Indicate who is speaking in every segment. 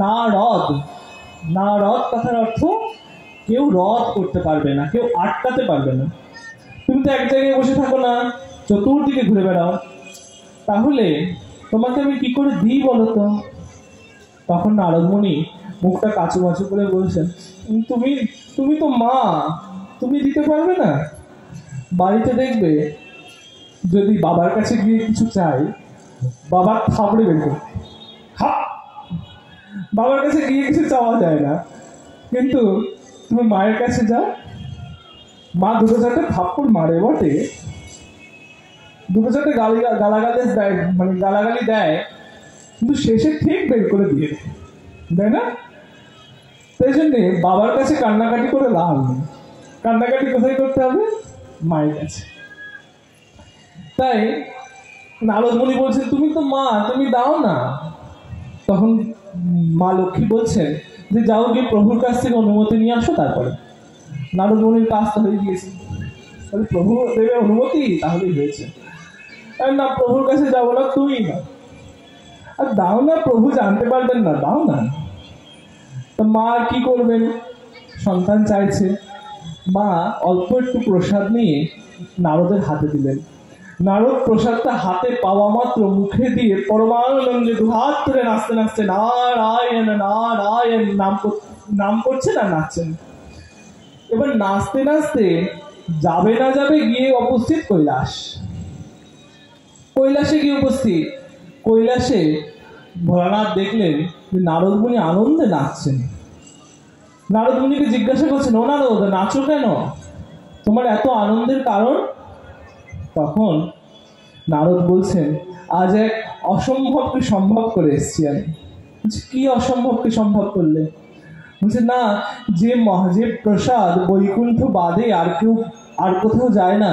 Speaker 1: নারদ। নারদ কথার অর্থ কেউ রদ করতে পারবে না, কেউ আটকাতে পারবে না। তুমি তো এক জায়গায় বসে থাকো না, চতুর্দিকে ঘুরে বেড়াও, তাহলে তোমাকে আমি কি করে দিই বলো তো? তখন নারদমণি মুখটা কাচু মাচু করে বলছেন, তুমি তুমি তো মা, তুমি দিতে পারবে না? বাড়িতে দেখবে যদি বাবার কাছে গিয়ে কিছু চাই, বাবার থাপড়ে বের করবে। বাবার কাছে গিয়ে কিছু চাওয়া যায় না, কিন্তু তুমি মায়ের কাছে যাও, মা দুটো চারটে থাপ্পড় মারে বটে, দুটো চারটে গালাগালি দেয়, মানে গালাগালি দেয়, কিন্তু শেষে ঠিক বের করে দিয়ে দেয় না? সেই জন্যে বাবার কাছে কান্নাকাটি করে লাভ নেই, কান্নাকাটি কোথায় করতে হবে? মায়ের কাছে। তাই নারদমণি বলছেন, তুমি তো মা, তুমি দাও না। তখন মা লক্ষ্মী বলছেন যে যাও গিয়ে প্রভুর কাছ থেকে অনুমতি নিয়ে আসো, তারপরে। নারদমণির কাজ তো হয়ে গিয়েছে, তাহলে প্রভু দেবে অনুমতি, তাহলেই হয়েছে। আর না, প্রভুর কাছে যাবো না, তুমি না, আর দাও না, প্রভু জানতে পারবেন না, দাও না। তো মা কি করবেন? সন্তান চাইছে, মা অল্প একটু প্রসাদ নিয়ে নারদের হাতে দিলেন। নারদ প্রসাদটা হাতে পাওয়া মাত্র মুখে দিয়ে পরমানন্দে দুহাত ধরে নাচতে নাচতে নারায়ণ নারায়ণ নাম করছেন আর নাচছেন। এবার নাচতে নাচতে যাবে না যাবে গিয়ে উপস্থিত কৈলাস। কৈলাসে গিয়ে উপস্থিত, কৈলাসে ভোলানাথ দেখলেন যে নারদমণি আনন্দে নাচছেন। নারদমণিকে জিজ্ঞাসা করছেন, ও নারদ, নাচো কেন? তোমার এত আনন্দের কারণ? তখন নারদ বলছেন, আজ এক অসম্ভবকে সম্ভব করে এসেছি আমি। কি অসম্ভবকে সম্ভব করলে? বলছে, না, যে প্রসাদ বৈকুণ্ঠ বাদে আর কোথাও যায় না,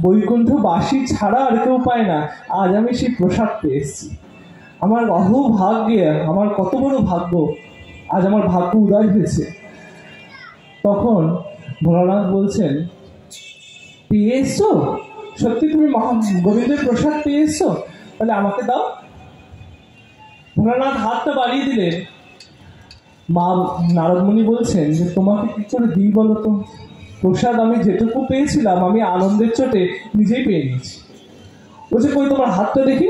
Speaker 1: বৈকুণ্ঠবাসী ছাড়া আর কেউ পায় না, আজ আমি সেই প্রসাদ পেয়ে এসেছি। আমার ভাগ্যে, আমার কত বড় ভাগ্য, আজ আমার ভাগ্য উদয় হয়েছে। তখন ভোলানাথ বলছেন, পেয়ে এসছো? সত্যি তুমি গোবিন্দের প্রসাদ পেয়ে এসছো? তাহলে আমাকে দাও। ভোলানাথ হাতটা বাড়িয়ে দিলেন। মা নারদমণি বলছেন যে তোমাকে কি করে দিই বলো তো? প্রসাদ আমি যেটুকু পেয়েছিলাম আমি আনন্দের চোটে নিজেই পেয়ে নিয়েছি। বলছে, কই তোমার হাতটা দেখি।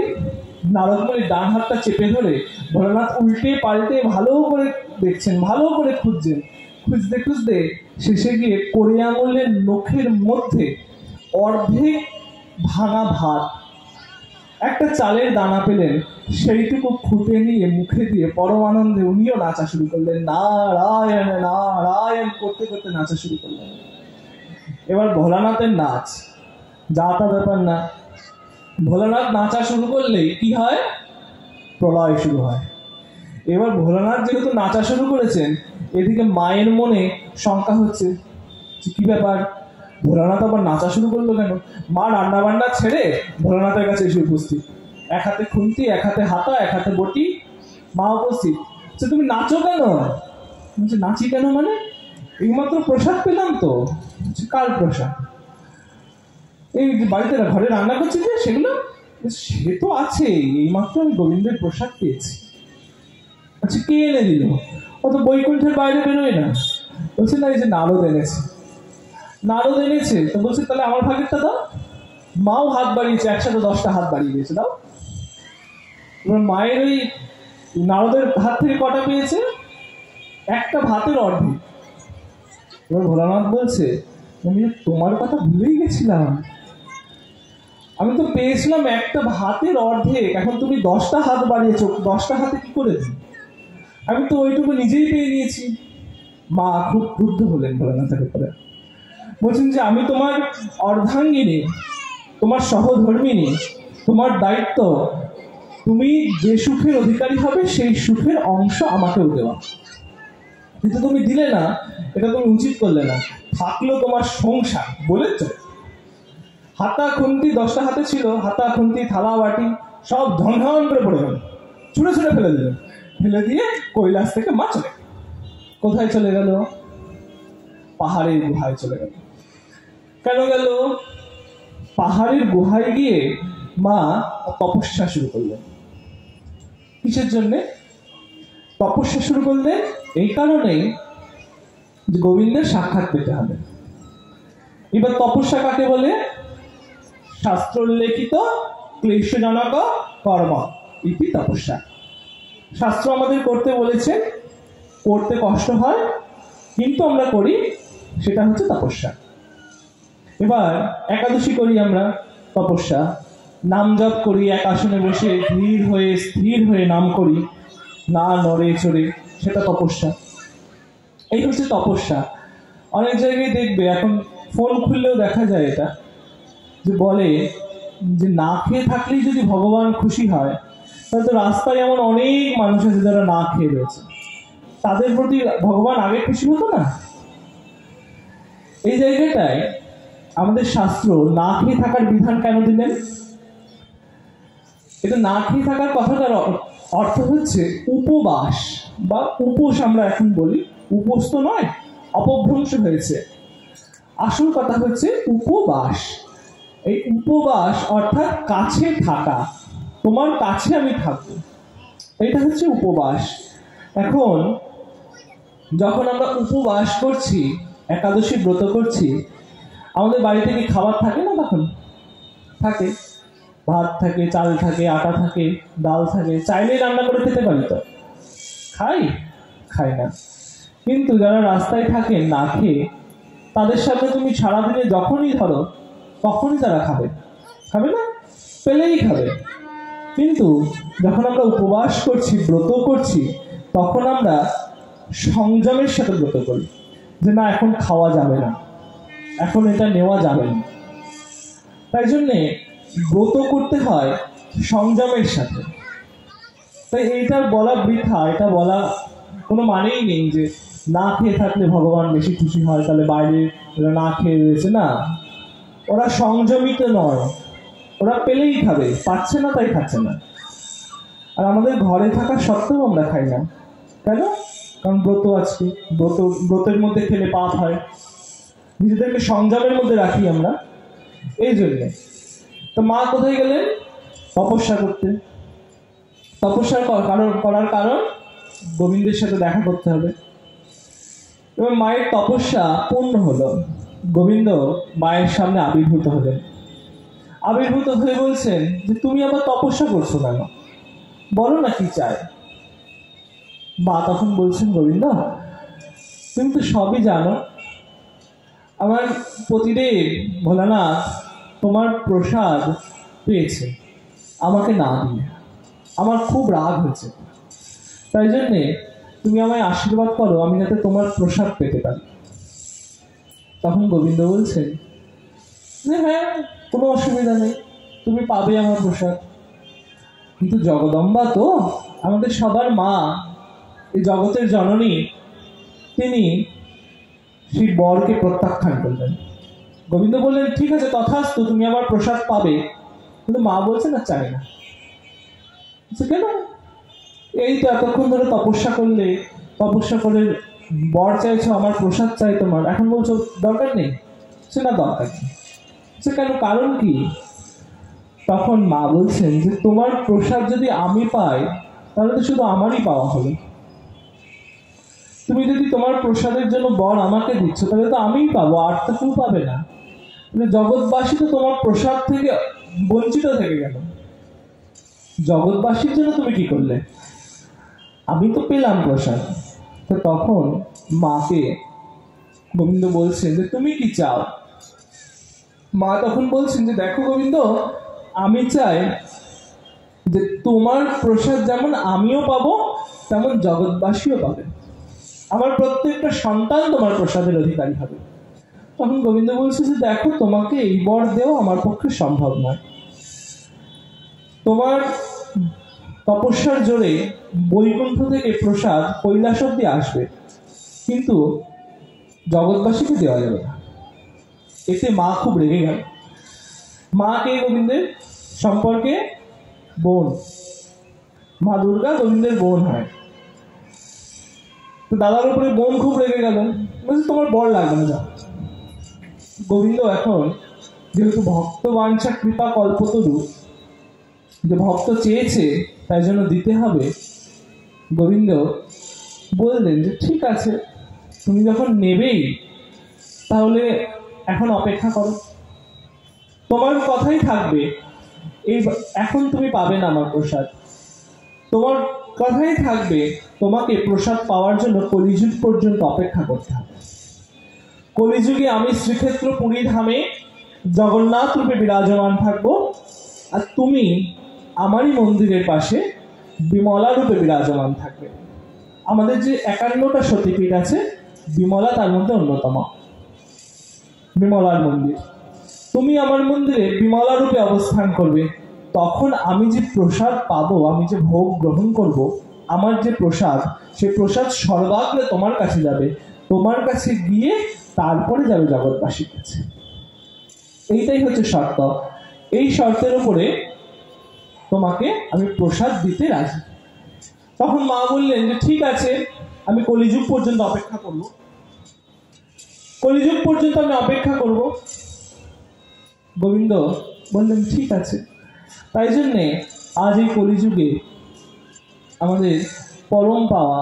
Speaker 1: নারদমণি ডান হাতটা চেপে ধরে ভোলানাথ উল্টে পাল্টে ভালো করে দেখছেন, ভালো করে খুঁজছেন। খুঁজতে খুঁজতে শেষে গিয়ে কড়ি আঙুলের নখের মধ্যে অর্ধেক ভাঙা ভাত, একটা চালের দানা পেলেন, সেইটুকু খুঁটে নিয়ে মুখে দিয়ে পরম আনন্দে উনিও নাচা শুরু করলেন, নারায়ণ নারায়ণ করতে করতে নাচা শুরু করলেন। এবার ভোলানাথের নাচ যা তা ব্যাপার না। ভোলানাথ নাচা শুরু করলেই কি হয়? প্রলয় শুরু হয়। এবার ভোলানাথ যেহেতু নাচা শুরু করেছেন, এদিকে মায়ের মনে শঙ্কা হচ্ছে, কি ব্যাপার, ভোলানাথ আবার নাচা শুরু করলো কেন? মা রান্না বান্না ছেড়ে ভোলানাথের কাছে এসে উপস্থিত, এক হাতে খুন্তি, এক হাতে হাতা, এক হাতে বটি। মা উপস্থিত, তুমি নাচো কেন? বলছে, নাচি কেন মানে? এইমাত্র প্রসাদ পেলাম তো। কার প্রসাদ? এই বাড়িতে ঘরে রান্না করছি যে সেগুলো। সে তো আছে, এইমাত্র আমি গোবিন্দের প্রসাদ পেয়েছি। আচ্ছা, কে এনে দিল? ও তো বৈকুণ্ঠের বাইরে বেরোয় না। বলছে, না, এই যে নারদ এনেছে। নারদ এনেছে তো বলছে, তাহলে আমার ভাগেরটা দাও। মাও হাত বাড়িয়েছে, একসাথে 10টা হাত বাড়িয়ে দিয়েছে, দাও। এবার মায়ের ওই নারদের হাত থেকে কটা পেয়েছে? একটা ভাতের অর্ধেক। এবার ভোলানাথ বলছে, আমি তোমার কথা ভুলেই গেছিলাম, আমি তো পেয়েছিলাম একটা ভাতের অর্ধেক, এখন তুমি 10টা হাত বাড়িয়েছো, 10টা হাতে কি করে দিই? আমি তো ওইটুকু নিজেই পেয়ে নিয়েছি। মা খুব ক্রুদ্ধ হলেন ভোলানাথের উপরে। বলছেন যে আমি তোমার অর্ধাঙ্গিনী, তোমার সহধর্মিনী, তোমার দায়িত্ব তুমি যে সুখের অধিকারী হবে সেই সুখের অংশ আমাকেও দেওয়া, কিন্তু তুমি দিলে না, এটা তুমি উচিত করলে না। থাকলো তোমার সংসার বলেছ, হাতা খুন্তি 10টা হাতে ছিল, হাতা খুন্তি থালা বাটি সব ধন ধন করে পড়ে গেল, ছুঁড়ে ছুঁড়ে ফেলে দিল। ফেলে দিয়ে কৈলাস থেকে মা চলে গেল। কোথায় চলে গেল? পাহাড়ের গুহায় চলে গেল। কেন গেল? পাহাড়ের গুহায় গিয়ে মা তপস্যা শুরু করলেন। কিসের জন্যে? তপস্যা শুরু করলেন এই কারণেই যে গোবিন্দের সাক্ষাৎ পেতে হবে। এবার তপস্যা কাকে বলে? শাস্ত্র উল্লেখিত ক্লেশজনক কর্ম ইতি তপস্যা। শাস্ত্র আমাদের করতে বলেছে, করতে কষ্ট হয় কিন্তু আমরা করি, সেটা হচ্ছে তপস্যা। এবার একাদশী করি আমরা তপস্যা, নাম জপ করি, এক আসনে বসে ধীর হয়ে স্থির হয়ে নাম করি, না নড়ে চড়ে, সেটা তপস্যা। এই হচ্ছে তপস্যা। অনেক জায়গায় দেখবে এখন ফোন খুললেও দেখা যায় এটা, যে বলে যে না খেয়ে থাকলেই যদি ভগবান খুশি হয়, তাহলে তো রাস্তায় এমন অনেক মানুষ আছে যারা না খেয়ে রয়েছে, তাদের প্রতি ভগবান আগে খুশি হতো না? এই জায়গাটায় আমাদের শাস্ত্র না খেয়ে থাকার বিধান কেন দিলেন? এটা না খেয়ে থাকার কথাটার অর্থ হচ্ছে উপবাস বা উপোস। আমরা এখন বলি উপোস তো নয়, অপভ্রংশ হয়েছে। আসল কথা হচ্ছে উপবাস। এই উপবাস অর্থাৎ কাছে থাকা, তোমার কাছে আমি থাকবো, এটা হচ্ছে উপবাস। এখন যখন আমরা উপবাস করছি, একাদশী ব্রত করছি, আমাদের বাড়িতে কি খাবার থাকে না? তখন থাকে, ভাত থাকে, চাল থাকে, আটা থাকে, ডাল থাকে, চাইলেই রান্না করে খেতে পারি তো? খাই না। কিন্তু যারা রাস্তায় থাকেন না খেয়ে, তাদের সামনে তুমি সারাদিনে যখনই ধরো তখনই তারা খাবে না? পেলেই খাবে। কিন্তু যখন আমরা উপবাস করছি, ব্রত করছি, তখন আমরা সংযমের সাথে ব্রত করি, যে না এখন খাওয়া যাবে না, এখন এটা নেওয়া যাবে না। তাই জন্যে ব্রত করতে হয় সংযমের সাথে। তাই এইটার বলা বৃথা, এটা বলা কোনো মানেই নেই যে না খেয়ে থাকলে ভগবান বেশি খুশি হয়, তাহলে বাইরে ওরা না খেয়ে রয়েছে। না, ওরা সংযমিত নয়, ওরা পেলেই খাবে, পাচ্ছে না তাই খাচ্ছে না। আর আমাদের ঘরে থাকা সত্ত্বেও আমরা খাই না। কেন? কারণ ব্রত আছে, ব্রতের মধ্যে খেলে পাপ হয়, নিজেদেরকে সংযমের মধ্যে রাখি আমরা, এই জন্যে। তো মা কোথায় গেলেন? তপস্যা করতে। তপস্যা করার কারণ গোবিন্দের সাথে দেখা করতে হবে। এবং মায়ের তপস্যা পূর্ণ হলো, গোবিন্দ মায়ের সামনে আবির্ভূত হলেন। আবির্ভূত হয়ে বলছেন যে তুমি আবার তপস্যা করছো কেন, বলো না কি চাই। মা তখন বলছেন, গোবিন্দ তুমি তো সবই জানো, আমার পতিদেব ভোলানাথ তোমার প্রসাদ পেয়েছে, আমাকে না দিয়ে আমার খুব রাগ হয়েছে, তাই জন্যে তুমি আমায় আশীর্বাদ করো, আমি যাতে তোমার প্রসাদ পেতে পারি। তখন গোবিন্দ বলছেন যে হ্যাঁ, কোনো অসুবিধা নেই, তুমি পাবে আমার প্রসাদ। কিন্তু জগদম্বা তো আমাদের সবার মা, এই জগতের জননী, তিনি সেই বরকে প্রত্যাখ্যান করলেন। গোবিন্দ বললেন ঠিক আছে তথাস্তু, তুমি আমার প্রসাদ পাবে। কিন্তু মা বলছে না, চাই না। কেন? এই তো এতক্ষণ ধরে তপস্যা করে বর চাইছো, আমার প্রসাদ চাই তোমার, এখন বলছো দরকার নেই। সে না, দরকার নেই। সে কেন? কারণ কি? তখন মা বলছেন যে তোমার প্রসাদ যদি আমি পাই, তাহলে তো শুধু আমারই পাওয়া হবে। তুমি যদি তোমার প্রসাদের জন্য বর আমাকে দিচ্ছ, তাহলে তো আমিই পাবো, আর তো কেউ পাবে না। জগৎবাসী তো তোমার প্রসাদ থেকে বঞ্চিত থেকে গেল। জগৎবাসীর জন্য তুমি কি করলে? আমি তো পেলাম প্রসাদ। তো তখন মাকে গোবিন্দ বলছেন যে তুমি কি চাও? মা তখন বলছেন যে দেখো গোবিন্দ, আমি চাই যে তোমার প্রসাদ যেমন আমিও পাবো, তেমন জগৎবাসীও পাবে। আমার প্রত্যেকটা সন্তান তোমার প্রসাদের অধিকারী হবে। তখন গোবিন্দ বলছে যে দেখো, তোমাকে এই বর দেওয়া আমার পক্ষে সম্ভব নয়। তোমার তপস্যার জোরে বৈকুণ্ঠ থেকে প্রসাদ কৈলাস অব্দি আসবে, কিন্তু জগৎবাসীকে দেওয়া যাবে না। এতে মা খুব রেগে গেল। মা কে? গোবিন্দের সম্পর্কে বোন। মা দুর্গা গোবিন্দের বোন হয়। তো দাদার উপরে বোন খুব রেগে গেল, বলছে তোমার বর লাগবে না, যাও। গোবিন্দ এখন যেহেতু ভক্ত বাঞ্ছা কৃপা কল্পতরু, যে ভক্ত চেয়েছে তাই জন্য দিতে হবে, গোবিন্দ বললেন যে ঠিক আছে, তুমি যখন নেবেই তাহলে এখন অপেক্ষা করো, তোমার কথাই থাকবে। এই এখন তুমি পাবে না আমার প্রসাদ, তোমার কথাই থাকবে তোমাকে প্রসাদ পাওয়ার জন্য কলিযুগ পর্যন্ত অপেক্ষা করতে হবে। কলিযুগে আমি শ্রীক্ষেত্র পুরী ধামে জগন্নাথ রূপে বিরাজমান থাকবো, আর তুমি আমারই মন্দিরের পাশে বিমলা রূপে বিরাজমান থাকবে। আমাদের যে 51টা সতীপীঠ আছে, বিমলা তার মধ্যে অন্যতম, বিমলার মন্দির। তুমি আমার মন্দিরে বিমলা রূপে অবস্থান করবে, তখন আমি যে প্রসাদ পাবো, আমি যে ভোগ গ্রহণ করব, আমার যে প্রসাদ, সেই প্রসাদ সর্বাগ্রে তোমার কাছে যাবে, তোমার কাছে গিয়ে তারপরে যাবে জগৎবাসীর কাছে। এইটাই হচ্ছে শর্ত। এই শর্তের উপরে তোমাকে আমি প্রসাদ দিতে রাজি। তখন মা বললেন যে ঠিক আছে, আমি কলিযুগ পর্যন্ত অপেক্ষা করব, কলিযুগ পর্যন্ত আমি অপেক্ষা করব। গোবিন্দ বললেন ঠিক আছে। তাই জন্যে আজ এই কলিযুগে আমাদের পরম পাওয়া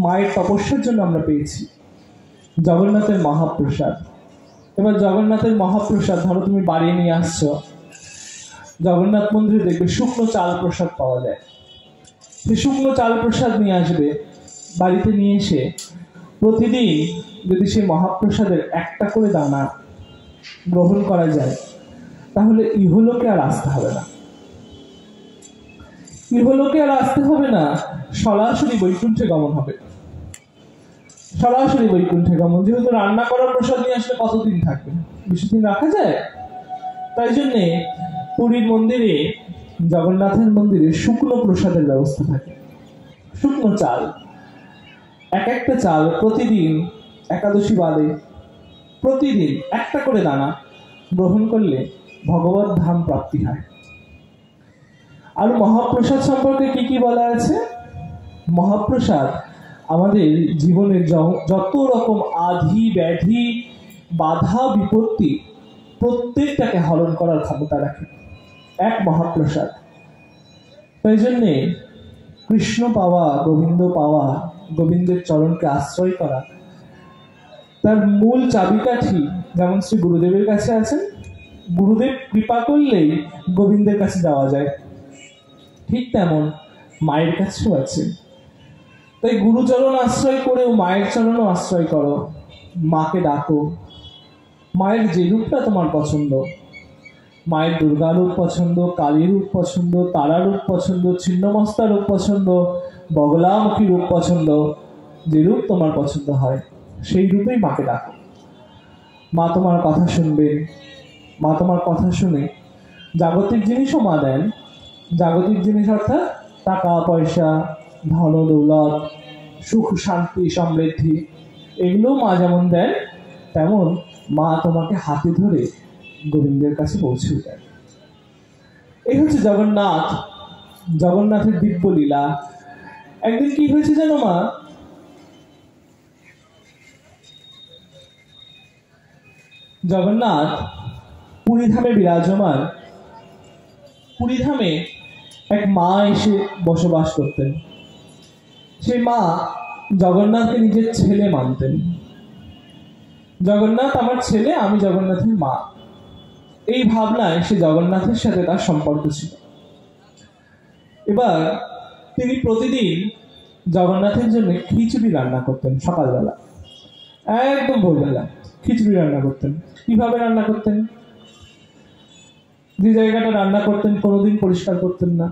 Speaker 1: মায়ের তপস্যার জন্য আমরা পেয়েছি জগন্নাথের মহাপ্রসাদ। এবার জগন্নাথের মহাপ্রসাদ ধরো তুমি বাড়ি নিয়ে আসছো, জগন্নাথ মন্দিরে দেখবে শুকনো চাল প্রসাদ পাওয়া যায়, সে শুকনো চাল প্রসাদ নিয়ে আসবে, বাড়িতে নিয়ে এসে প্রতিদিন যদি সেই মহাপ্রসাদের একটা করে দানা গ্রহণ করা যায়, তাহলে ইহলোকে আর আসতে হবে না, ইহলোকে আর আসতে হবে না, সরাসরি বৈকুণ্ঠে গমন হবে, সরাসরি বৈকুণ্ঠে গমন। যেহেতু রান্না করা প্রসাদ নিয়ে আসলে কতদিন থাকবে, বেশি দিন রাখা যায়। তাই জন্যে পুরীর মন্দিরে, জগন্নাথের মন্দিরে শুকনো প্রসাদের ব্যবস্থা থাকে, শুকনো চাল, এক একটা চাল প্রতিদিন একাদশী বাদে প্রতিদিন একটা করে দানা গ্রহণ করলে ভগবত ধাম প্রাপ্তি হয়। আর মহাপ্রসাদ সম্পর্কে কি কি বলা আছে? মহাপ্রসাদ আমাদের জীবনের যত রকম আধি ব্যাধি বাধা বিপত্তি প্রত্যেকটাকে হরণ করার ক্ষমতা রাখে এক মহাপ্রসাদ। তাই জন্যে কৃষ্ণ পাওয়া, গোবিন্দ পাওয়া, গোবিন্দের চরণকে আশ্রয় করা, তার মূল চাবিকাঠি যেমন শ্রী গুরুদেবের কাছে আছেন, গুরুদেব কৃপা করলেই গোবিন্দের কাছে যাওয়া যায়, ঠিক তেমন মায়ের কাছেও আছে। তাই গুরুচরণ আশ্রয় করেও মায়ের চরণও আশ্রয় করো, মাকে ডাকো। মায়ের যে রূপটা তোমার পছন্দ, মায়ের দুর্গা রূপ পছন্দ, কালী রূপ পছন্দ, তারা রূপ পছন্দ, ছিন্নমস্তা রূপ পছন্দ, বগলামুখী রূপ পছন্দ, যে রূপ তোমার পছন্দ হয় সেই রূপেই মাকে ডাকো। মা তোমার কথা শুনবেন, মা তোমার কথা শুনে জাগতিক জিনিসও মা দেন। জাগতিক জিনিস অর্থাৎ টাকা পয়সা, ধন দৌলত, সুখ শান্তি সমৃদ্ধি, এগুলোও মা যেমন দেন, তেমন মা তোমাকে হাতে ধরে গোবিন্দের কাছে পৌঁছে দেন। এই হচ্ছে জগন্নাথ, জগন্নাথের দিব্য লীলা। একদিন কি হয়েছে জানো মা? জগন্নাথ পুরী ধামে বিরাজমান, পুরী ধামে এক মা এসে বসবাস করতেন। সেই মা জগন্নাথকে নিজের ছেলে মানতেন। জগন্নাথ আমার ছেলে, আমি জগন্নাথের মা, এই ভাবনায় সে জগন্নাথের সাথে তার সম্পর্ক ছিল। এবার তিনি প্রতিদিন জগন্নাথের জন্য খিচুড়ি রান্না করতেন। সকালবেলা একদম ভোরবেলা খিচুড়ি রান্না করতেন। কিভাবে রান্না করতেন? যে জায়গাটা রান্না করতেন কোনোদিন পরিষ্কার করতেন না।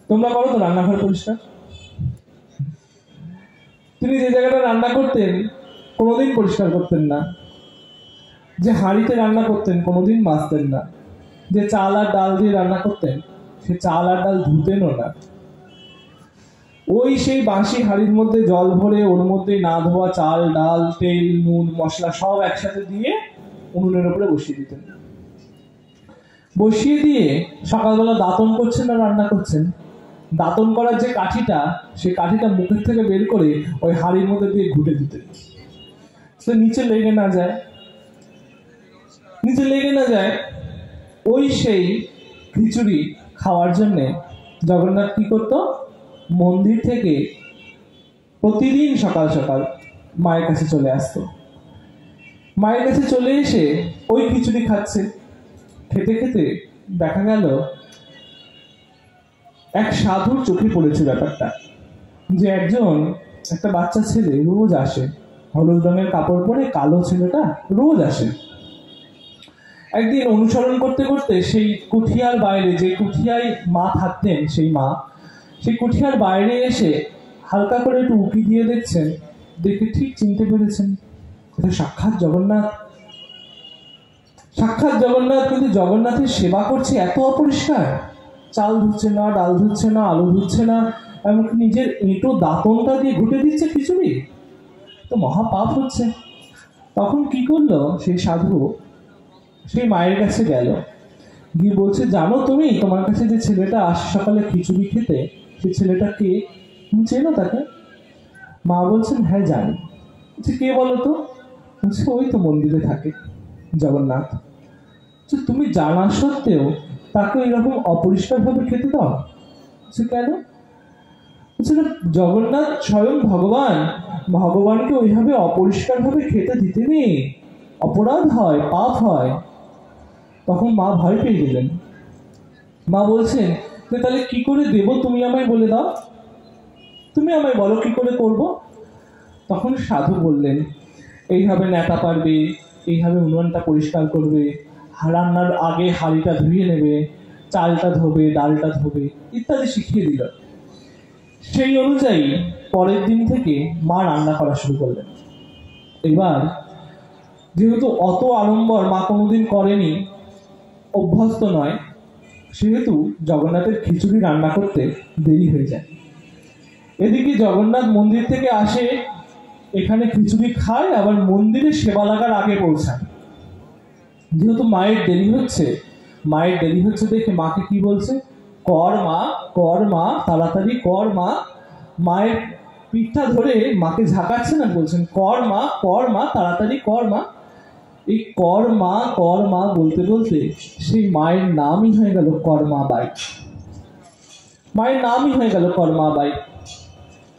Speaker 1: তোমরা করো তো রান্নাঘর পরিষ্কার? তিনি যে জায়গাটা রান্না করতেন কোনোদিন পরিষ্কার করতেন না। যে হাঁড়িতে রান্না করতেন কোনোদিন মাজতেন না। যে চাল আর ডাল দিয়ে রান্না করতেন সে চাল আর ডাল ধুতেনও না। ওই সেই বাঁশি হাঁড়ির মধ্যে জল ভরে ওর মধ্যে না ধোয়া চাল ডাল তেল নুন মশলা সব একসাথে দিয়ে উনুনের উপরে বসিয়ে দিতেন। বসিয়ে দিয়ে সকালবেলা দাঁতন করছেন না রান্না করছেন, দাঁতন করার যে কাঠিটা, সেই কাঠিটা মুখের থেকে বের করে ওই হাঁড়ির মধ্যে দিয়ে ঘুটে দিতেন, সে নিচে লেগে না যায়, নিচে লেগে না যায়। ওই সেই খিচুড়ি খাওয়ার জন্যে জগন্নাথ কি করত? মন্দির থেকে প্রতিদিন সকাল সকাল মায়ের কাছে চলে আসতো। মায়ের কাছে চলে এসে ওই খিচুড়ি খাচ্ছে। খেতে খেতে দেখা গেল এক সাধুর চোখে পড়েছে ব্যাপারটা, যে একটা বাচ্চা ছেলে রোজ আসে, হলুদ রঙের কাপড় পরে, কালো ছেলেটা রোজ আসে। একদিন অনুসরণ করতে করতে সেই কুঠিয়ার বাইরে, যে কুঠিয়ায় মা থাকতেন, সেই কুঠিয়ার বাইরে এসে হালকা করে একটু উঁকি দিয়ে দেখছেন। দেখে ঠিক চিনতে পেরেছেন এটা সাক্ষাৎ জগন্নাথ। সাক্ষাৎ জগন্নাথ, কিন্তু জগন্নাথের সেবা করছে এত অপরিষ্কার, চাল ধুচ্ছে না, ডাল ধুচ্ছে না, আলু ধুচ্ছে না, এমনকি নিজের এঁটো দাঁতনটা দিয়ে ঘুটে দিচ্ছে খিচুড়ি, তো মহাপাপ হচ্ছে। তখন কি করলো সেই সাধু, সেই মায়ের কাছে গেল, গিয়ে বলছে, জানো তুমি তোমার কাছে যে ছেলেটা আসে সকালে খিচুড়ি খেতে, সেই ছেলেটা কে? তুমি চেনো তাকে? মা বলছেন, হ্যাঁ জানি। বলছে, কে বলো তো? বলছে, ওই তো মন্দিরে থাকে জগন্নাথ। তুমি জানা সত্ত্বেও তাকে এরকম অপরিষ্কার ভাবে খেতে দাও? কেন? জগন্নাথ স্বয়ং ভগবান, ভগবানকে ওইভাবে অপরিষ্কার ভাবে খেতে দিতে নেই, অপরাধ হয়, পাপ হয়। তখন মা ভয় পেয়ে গেলেন। মা বলছেন, তাহলে কি করে দেব, তুমি আমায় বলে দাও, তুমি আমায় বলো কি করে করব। তখন সাধু বললেন, এইভাবে নেতা পারবে, এইভাবে উনুনটা পরিষ্কার করবে, রান্নার আগে হাঁড়িটা ধুয়ে নেবে, চালটা ধোবে, ডালটা ধোবে, ইত্যাদি শিখিয়ে দিল। সেই অনুযায়ী পরের দিন থেকে মা রান্না করা শুরু করলেন। এবার যেহেতু অত আড়ম্বর মা কোনোদিন করেনি, অভ্যস্ত নয়, সেহেতু জগন্নাথের খিচুড়ি রান্না করতে দেরি হয়ে যায়। এদিকে জগন্নাথ মন্দির থেকে আসে, এখানে খিচুড়ি খায়, আবার মন্দিরে সেবা লাগার আগে পৌঁছায়। যেহেতু মায়ের দেরি হচ্ছে দেখে মাকে কি বলছে, কর মা, তাড়াতাড়ি কর মা। মায়ের পিঠটা ধরে মাকে ঝাঁকাচ্ছে না, বলছেন, কর মা, তাড়াতাড়ি কর মা। এই কর মা বলতে বলতে সেই মায়ের নামই হয়ে গেল কর্মাবাই। মায়ের নামই হয়ে গেল কর্মাবাই।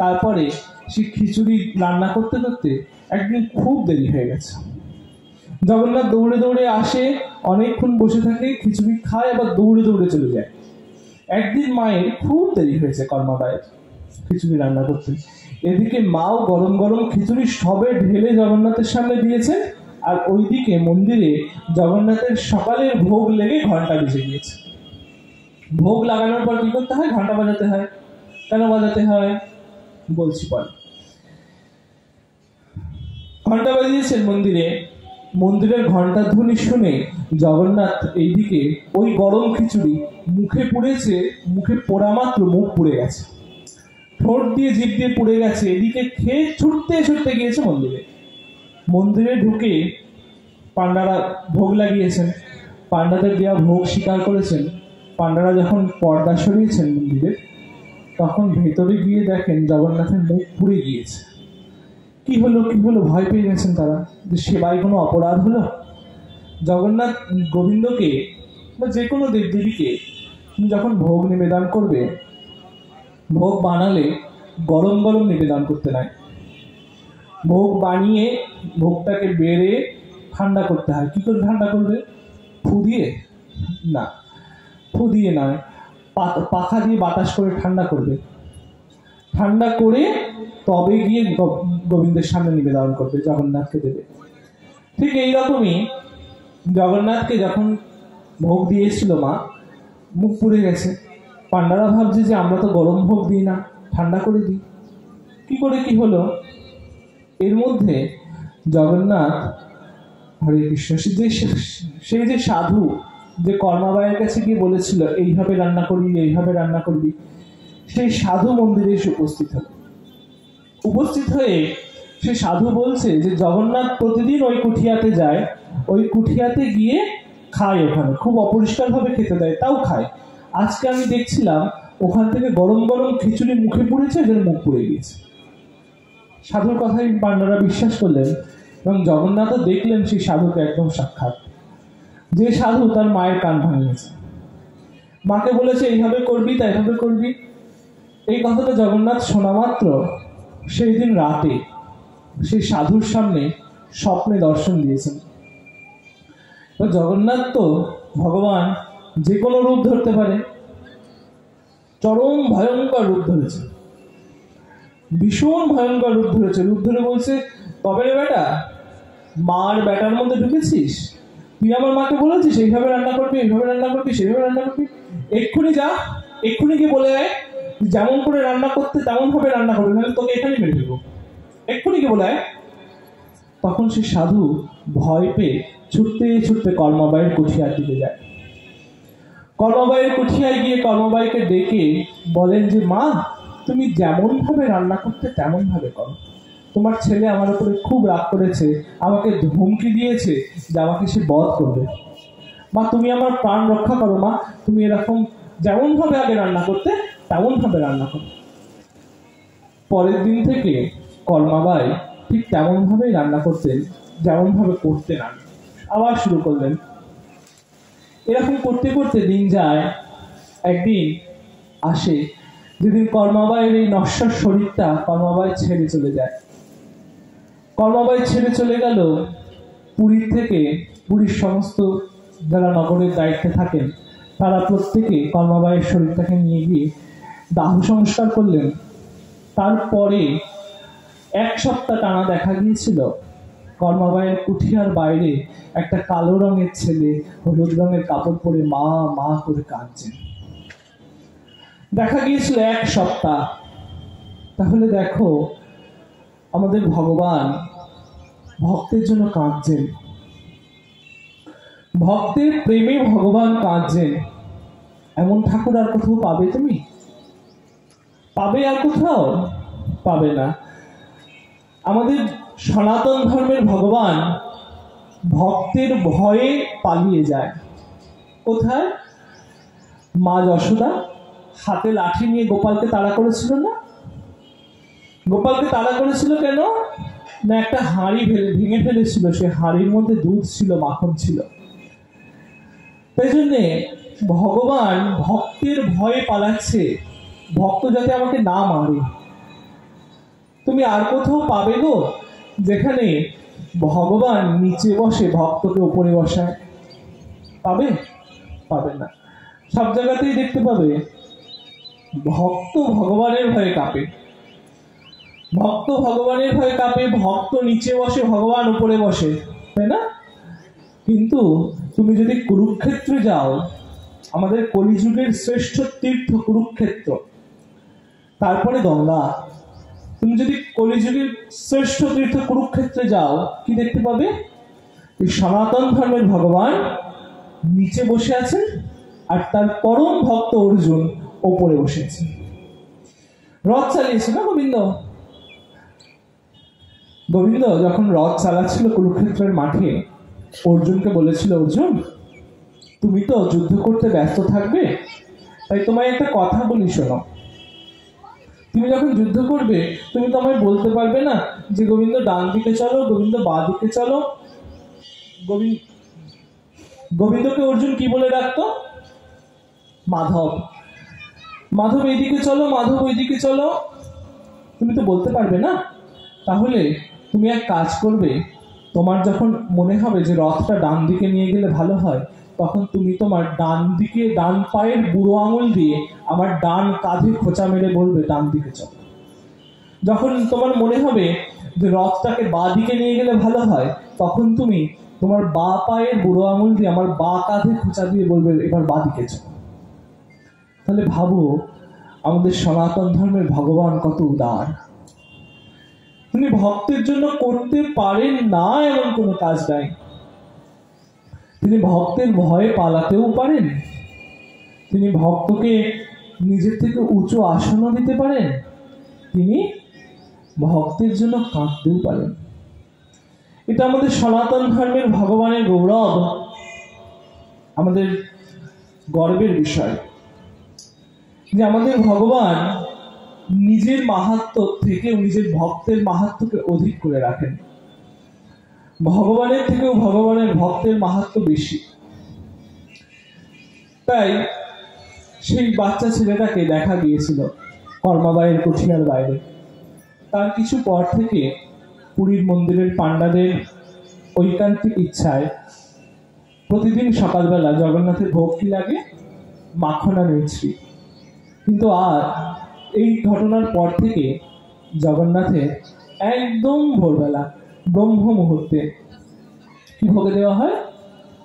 Speaker 1: তারপরে সে খিচুড়ি রান্না করতে করতে একদিন খুব দেরি হয়ে গেছে। জগন্নাথ দৌড়ে দৌড়ে আসে, অনেকক্ষণ বসে থাকে, খিচুড়ি খায়, আবার দৌড়ে দৌড়ে চলে যায়। একদিন মায়ের খুব দেরি হয়েছে কর্মাবাইয়ের খিচুড়ি রান্না করতে। এদিকে মাও গরম গরম খিচুড়ি সবে ঢেলে জগন্নাথের সামনে দিয়েছে, আর ওইদিকে মন্দিরে জগন্নাথের সকালের ভোগ লেগে ঘন্টা বেজে গিয়েছে। ভোগ লাগানোর পর কি করতে হয়? ঘন্টা বাজাতে হয়। কেন বাজাতে হয় বলছি পরে। ঘন্টা বাজিয়েছেন মন্দিরের ঘন্টা ধ্বনি শুনে জগন্নাথ এইদিকে ওই গরম খিচুড়ি মুখে পুড়েছে, মুখে পোড়া মাত্র মুখ পুড়ে গেছে, ঠোঁট দিয়ে জিভ দিয়ে পুড়ে গেছে। এদিকে খেয়ে ছুটতে গিয়েছে মন্দিরে ঢুকে পান্ডারা ভোগ লাগিয়েছেন, পান্ডাদের দেওয়া ভোগ স্বীকার করেছেন। পান্ডারা যখন পর্দা সরিয়েছেন মন্দিরের, তখন ভেতরে গিয়ে দেখেন জগন্নাথের মুখ পুড়ে গিয়েছে। কি হলো ভয় পেয়ে গেছেন তারা, যে সেবায় কোনো অপরাধ হলো। জগন্নাথ গোবিন্দকে বা যে কোনো দেবদেবীকে তুমি যখন ভোগ নিবেদন করবে, ভোগ বানালে গরম গরম নিবেদন করতে নাই। ভোগ বানিয়ে ভোগটাকে বেড়ে ঠান্ডা করতে হয়। কি করে ঠান্ডা করবে? ফু দিয়ে না, পাখা দিয়ে বাতাস করে ঠান্ডা করবে। ঠান্ডা করে তবে গিয়ে গোবিন্দের সামনে নিবেদন করবে, জগন্নাথকে দেবে। ঠিক এইরকমই জগন্নাথকে যখন ভোগ দিয়েছিল মা, মুখ পুড়ে গেছে। পান্ডারা ভাবছে যে আমরা তো গরম ভোগ দিই না, ঠান্ডা করে দিই। কি হলো? এর মধ্যে জগন্নাথ, হরে কৃষ্ণ, সেই যে সাধু যে কর্মাবাইয়ের কাছে গিয়ে বলেছিল এইভাবে রান্না করবি, সেই সাধু মন্দিরে এসে উপস্থিত হয়ে সে সাধু বলছে যে জগন্নাথ প্রতিদিন ওই কুঠিয়াতে যায়, ওই কুঠিয়াতে গিয়ে খায়, ওখানে খুব অপরিষ্কার ভাবে খেতে দেয়, তাও খায়। আজকে আমি দেখছিলাম ওখান থেকে গরম গরম খিচুড়ি মুখে পুড়েছে, এদের মুখ পুড়ে গিয়েছে। সাধুর কথাই পান্ডারা বিশ্বাস করলেন, এবং জগন্নাথও দেখলেন সেই সাধুকে একদম সাক্ষাৎ, যে সাধু তার মায়ের কান ভাঙিয়েছে। মাকে বলেছে এইভাবে করবি, তাই এইভাবে করবি। এই কথাটা জগন্নাথ শোনা মাত্র সেই দিন রাতে সেই সাধুর সামনে স্বপ্নে দর্শন দিয়েছেন। জগন্নাথ তো ভগবান যে কোনো রূপ ধরতে পারে, চরম ভয়ঙ্কর রূপ ধরেছে, ভীষণ ভয়ঙ্কর রূপ ধরেছে। রূপ ধরে বলছে, তবে রে বেটা, মার বেটার মধ্যে ঢুকেছিস, তুই আমার মাকে বলেছিস এইভাবে রান্না করবি, এইভাবে রান্না করবি, সেইভাবে রান্না করবি, এক্ষুনি যা, এক্ষুনি গিয়ে বলে আয় যেমন করে রান্না করতে তেমন ভাবে রান্না করবি, নাহলে তোকে এখানে মেরে ফেলবো, এক্ষুনি গিয়ে বলে আয়। তখন সে সাধু ভয় পেয়ে ছুটতে ছুটতে কর্মবাইয়ের কুঠিয়ার দিকে যায়। কর্মবাইয়ের কুঠিয়ায় গিয়ে কর্মবাইকে ডেকে বলেন যে, মা, তুমি যেমন ভাবে রান্না করতে তেমন ভাবে করো, তোমার ছেলে আমার উপরে খুব রাগ করেছে, আমাকে হুমকি দিয়েছে যে আমাকে সে বধ করবে। মা, তুমি আমার প্রাণ রক্ষা করো, মা, তুমি এরকম যেমন ভাবে আগে রান্না করতে তেমন ভাবে রান্না করো। পরের দিন থেকে কর্মাবাই ঠিক তেমন ভাবেই রান্না করতেন যেমন ভাবে করতেন আগে। আবার শুরু করলেন। এরকম করতে করতে দিন যায়। একদিন আসে যেদিন কর্মাবাইয়ের এই নশ্বর শরীরটা কর্মাবাই ছেড়ে চলে যায়। কর্মাবাই ছেড়ে চলে গেল। পুরীর থেকে, পুরীর সমস্ত যারা নগরের দায়িত্বে থাকেন তারা প্রত্যেকে কর্মাবাইয়ের শরীরটাকে নিয়ে গিয়ে দাহ সংস্কার করলেন। তারপরে 1 সপ্তাহ টানা দেখা গিয়েছিল কর্মাবাইয়ের কুঠিয়ার বাইরে একটা কালো রঙের ছেলে হলুদ রঙের কাপড় পরে মা মা করে কাঁদছেন। দেখা গিয়েছিল 1 সপ্তাহ। তাহলে দেখো, আমাদের ভগবান ভক্তের জন্য কাঁদছেন, ভক্তের প্রেমে ভগবান কাঁদছেন। এমন ঠাকুর আর কোথাও পাবে? তুমি পাবে? আর কোথাও পাবে না। আমাদের সনাতন ধর্মের ভগবান ভক্তের ভয়ে পালিয়ে যায়। কোথায়? মা যশোদা হাতে লাঠি নিয়ে গোপালকে তাড়া করেছিল না? গোপালকে তাড়া করেছিল কেন না? একটা হাঁড়ি ভেঙে ফেলেছিল, সে হাঁড়ির মধ্যে দুধ ছিল, মাখন ছিল। তাই জন্যে ভগবান ভক্তের ভয়ে পালাচ্ছে, ভক্ত যাতে আমাকে না মারে। তুমি আর কোথাও পাবে গো যেখানে ভগবান নিচে বসে ভক্তকে উপরে বসায়? পাবে? পাবে না। সব জায়গাতেই দেখতে পাবে ভক্ত ভগবানের ভয়ে কাঁপে, ভক্ত ভগবানের ভয়ে কাঁপে, ভক্ত নিচে বসে, ভগবান উপরে বসে, তাই না? কিন্তু তুমি যদি কুরুক্ষেত্রে যাও, আমাদের কলিযুগের শ্রেষ্ঠ তীর্থ কুরুক্ষেত্র, তারপরে গঙ্গা, তুমি যদি কলিযুগের শ্রেষ্ঠ তীর্থ কুরুক্ষেত্রে যাও, কি দেখতে পাবে? এই সনাতন ধর্মের ভগবান নিচে বসে আছেন আর তার পরম ভক্ত অর্জুন ওপরে বসে আছেন। রথ চালিয়েছে না গোবিন্দ? গোবিন্দ যখন রথ চালাচ্ছিল কুরুক্ষেত্রের মাঠে, অর্জুনকে বলেছিল, অর্জুন, তুমি তো যুদ্ধ করতে ব্যস্ত থাকবে, তাই তোমায় একটা কথা বলি, শোনো। তুমি যখন যুদ্ধ করবে, তুমি তো আমায় বলতে পারবে না যে গোবিন্দ ডান দিকে চলো, গোবিন্দ বাঁ দিকে চলো। গোবিন্দকে অর্জুন কি বলে ডাকতো? মাধব। মাধব এইদিকে চলো, মাধব ওইদিকে চলো। তুমি তো বলতে পারবে না। তাহলে তুমি এক কাজ করবে, তোমার যখন মনে হবে যে রথটা ডান দিকে নিয়ে গেলে ভালো হয়, তখন তুমি তোমার ডান দিকে, ডান পায়ের বুড়ো আঙুল দিয়ে আমার ডান কাঁধে খোঁচা মেরে বলবে ডান দিকে চলো। যখন তোমার মনে হবে যে রথটাকে বাঁ দিকে নিয়ে গেলে ভালো হয়, তখন তুমি তোমার বাঁ পায়ের বুড়ো আঙুল দিয়ে আমার বাঁ কাঁধে খোঁচা দিয়ে বলবে এবার বাঁ দিকে চলো। তাহলে ভাবো আমাদের সনাতন ধর্মের ভগবান কত উদার। তিনি ভক্তের জন্য করতে পারেন না এমন কোনো কাজ নাই। তিনি ভক্তের ভয়ে পালাতেও পারেন, তিনি ভক্তকে নিজের থেকে উঁচু আসনও দিতে পারেন, তিনি ভক্তের জন্য কাঁদতেও পারেন। এটা আমাদের সনাতন ধর্মের ভগবানের গৌরব, আমাদের গর্বের বিষয় যে আমাদের ভগবান নিজের মাহাত্ম্য থেকে নিজের ভক্তের মাহাত্ম্যকে অধিক করে রাখেন। ভগবানের থেকেও ভগবানের ভক্তের মাহাত্ম্য বেশি। তাই সেই বাচ্চা ছেলেটাকে দেখা গিয়েছিল কর্মাবাইয়ের কুঠিয়ার বাইরে। তার কিছু পর থেকে পুরীর মন্দিরের পাণ্ডাদের ঐকান্তিক ইচ্ছায় প্রতিদিন সকালবেলা জগন্নাথের ভোগ কি লাগে? মাখন আর মিছরি। কিন্তু আর এই ঘটনার পর থেকে জগন্নাথের একদম ভোরবেলা ব্রহ্ম মুহূর্তে কি ভোগে দেওয়া হয়?